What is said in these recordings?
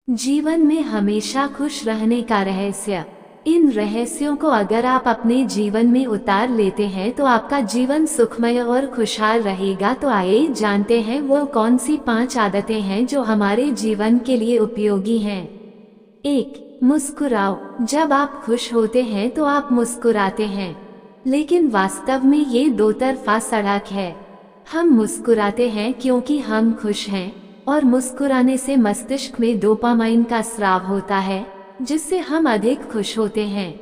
जीवन में हमेशा खुश रहने का रहस्य। इन रहस्यों को अगर आप अपने जीवन में उतार लेते हैं तो आपका जीवन सुखमय और खुशहाल रहेगा। तो आइए जानते हैं वो कौन सी 5 आदतें हैं जो हमारे जीवन के लिए उपयोगी हैं। 1. मुस्कुराओ। जब आप खुश होते हैं तो आप मुस्कुराते हैं, लेकिन वास्तव में ये दो तरफा सड़क है। हम मुस्कुराते हैं क्योंकि हम खुश हैं, और मुस्कुराने से मस्तिष्क में डोपामाइन का स्राव होता है, जिससे हम अधिक खुश होते हैं।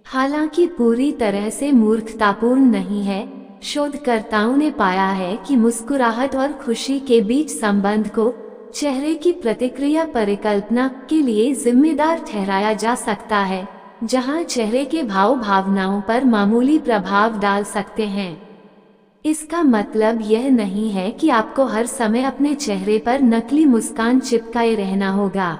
हालांकि पूरी तरह से मूर्खतापूर्ण नहीं है। शोधकर्ताओं ने पाया है कि मुस्कुराहट और खुशी के बीच संबंध को चेहरे की प्रतिक्रिया परिकल्पना के लिए जिम्मेदार ठहराया जा सकता है, जहां चेहरे के भाव भावनाओं पर मामूली प्रभाव डाल सकते हैं। इसका मतलब यह नहीं है कि आपको हर समय अपने चेहरे पर नकली मुस्कान चिपकाए रहना होगा,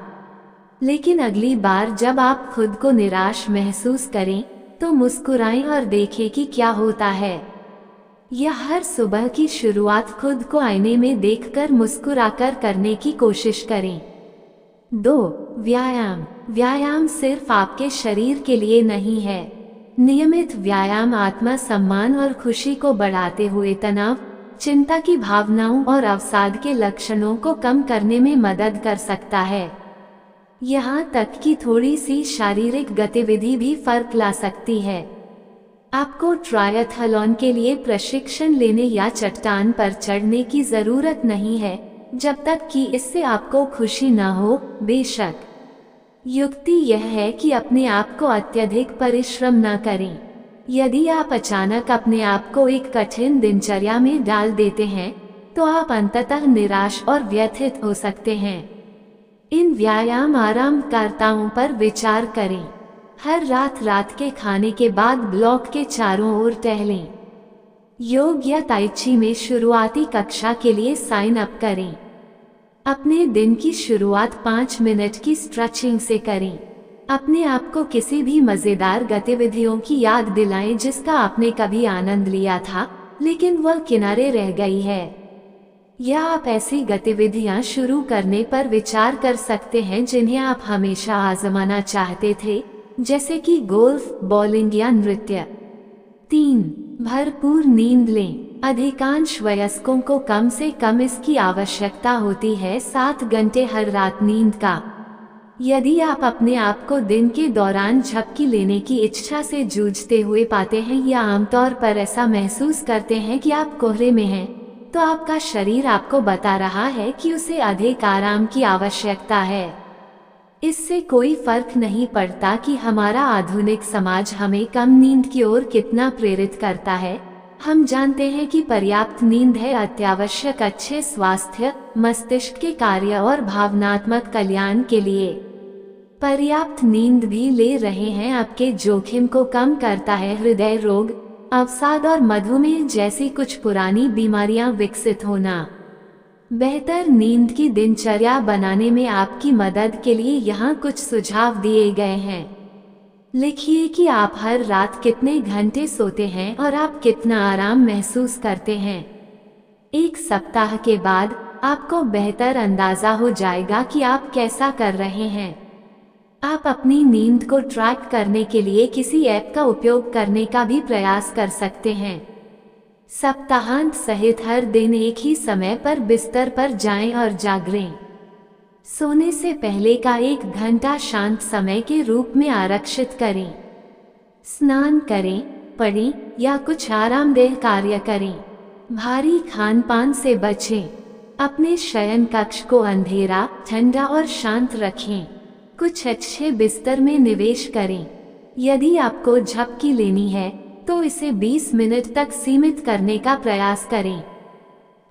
लेकिन अगली बार जब आप खुद को निराश महसूस करें तो मुस्कुराएं और देखें कि क्या होता है। या हर सुबह की शुरुआत खुद को आईने में देखकर मुस्कुराकर करने की कोशिश करें। 2. व्यायाम। व्यायाम सिर्फ आपके शरीर के लिए नहीं है। नियमित व्यायाम आत्मा सम्मान और खुशी को बढ़ाते हुए तनाव, चिंता की भावनाओं और अवसाद के लक्षणों को कम करने में मदद कर सकता है। यहाँ तक कि थोड़ी सी शारीरिक गतिविधि भी फर्क ला सकती है। आपको ट्रायथलॉन के लिए प्रशिक्षण लेने या चट्टान पर चढ़ने की जरूरत नहीं है, जब तक कि इससे आपको खुशी न हो। बेशक, युक्ति यह है कि अपने आप को अत्यधिक परिश्रम न करें। यदि आप अचानक अपने आप को एक कठिन दिनचर्या में डाल देते हैं तो आप अंततः निराश और व्यथित हो सकते हैं। इन व्यायाम आरामकर्ताओं पर विचार करें। हर रात के खाने के बाद ब्लॉक के चारों ओर टहलें। योग या ताई ची में शुरुआती कक्षा के लिए साइन अप करें। अपने दिन की शुरुआत 5 मिनट की स्ट्रेचिंग से करें। अपने आप को किसी भी मजेदार गतिविधियों की याद दिलाएं जिसका आपने कभी आनंद लिया था लेकिन वह किनारे रह गई है। या आप ऐसी गतिविधियां शुरू करने पर विचार कर सकते हैं जिन्हें आप हमेशा आजमाना चाहते थे, जैसे कि गोल्फ, बॉलिंग या नृत्य। 3. भरपूर नींद लें। अधिकांश वयस्कों को कम से कम इसकी आवश्यकता होती है 7 घंटे हर रात नींद का। यदि आप अपने आप को दिन के दौरान झपकी लेने की इच्छा से जूझते हुए पाते हैं या आमतौर पर ऐसा महसूस करते हैं कि आप कोहरे में हैं, तो आपका शरीर आपको बता रहा है कि उसे अधिक आराम की आवश्यकता है। इससे कोई फर्क नहीं पड़ता कि हमारा आधुनिक समाज हमें कम नींद की ओर कितना प्रेरित करता है। हम जानते हैं कि पर्याप्त नींद है अत्यावश्यक अच्छे स्वास्थ्य, मस्तिष्क के कार्य और भावनात्मक कल्याण के लिए। पर्याप्त नींद भी ले रहे हैं आपके जोखिम को कम करता है हृदय रोग, अवसाद और मधुमेह जैसी कुछ पुरानी बीमारियां विकसित होना। बेहतर नींद की दिनचर्या बनाने में आपकी मदद के लिए यहाँ कुछ सुझाव दिए गए हैं। लिखिए कि आप हर रात कितने घंटे सोते हैं और आप कितना आराम महसूस करते हैं। 1 सप्ताह के बाद आपको बेहतर अंदाजा हो जाएगा कि आप कैसा कर रहे हैं। आप अपनी नींद को ट्रैक करने के लिए किसी ऐप का उपयोग करने का भी प्रयास कर सकते हैं। सप्ताहांत सहित हर दिन एक ही समय पर बिस्तर पर जाएं और जागें। सोने से पहले का 1 घंटा शांत समय के रूप में आरक्षित करें। स्नान करें, पढ़ें या कुछ आरामदेह कार्य करें। भारी खान-पान से बचें। अपने शयन कक्ष को अंधेरा, ठंडा और शांत रखें। कुछ अच्छे बिस्तर में निवेश करें। यदि आपको झपकी लेनी है तो इसे 20 मिनट तक सीमित करने का प्रयास करें।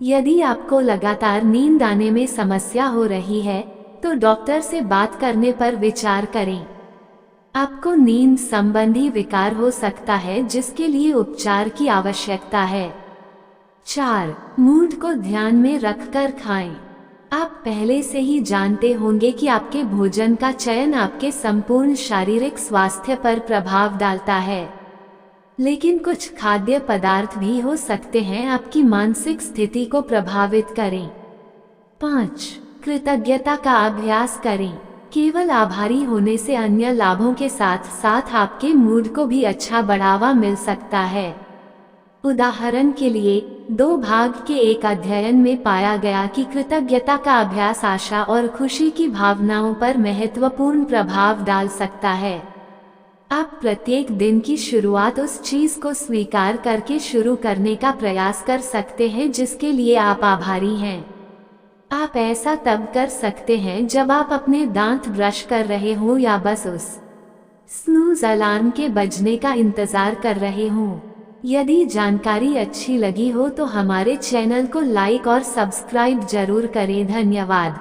यदि आपको लगातार नींद आने में समस्या हो रही है तो डॉक्टर से बात करने पर विचार करें। आपको नींद संबंधी विकार हो सकता है जिसके लिए उपचार की आवश्यकता है। 4. मूड को ध्यान में रखकर खाएं। आप पहले से ही जानते होंगे कि आपके भोजन का चयन आपके संपूर्ण शारीरिक स्वास्थ्य पर प्रभाव डालता है, लेकिन कुछ खाद्य पदार्थ भी हो सकते हैं आपकी मानसिक स्थिति को प्रभावित करें। 5. कृतज्ञता का अभ्यास करें। केवल आभारी होने से अन्य लाभों के साथ साथ आपके मूड को भी अच्छा बढ़ावा मिल सकता है। उदाहरण के लिए 2 भाग के एक अध्ययन में पाया गया कि कृतज्ञता का अभ्यास आशा और खुशी की भावनाओं पर महत्वपूर्ण प्रभाव डाल सकता है। आप प्रत्येक दिन की शुरुआत उस चीज को स्वीकार करके शुरू करने का प्रयास कर सकते हैं जिसके लिए आप आभारी हैं। आप ऐसा तब कर सकते हैं जब आप अपने दांत ब्रश कर रहे हो या बस उस स्नूज अलार्म के बजने का इंतजार कर रहे हो। यदि जानकारी अच्छी लगी हो तो हमारे चैनल को लाइक और सब्सक्राइब जरूर करें। धन्यवाद।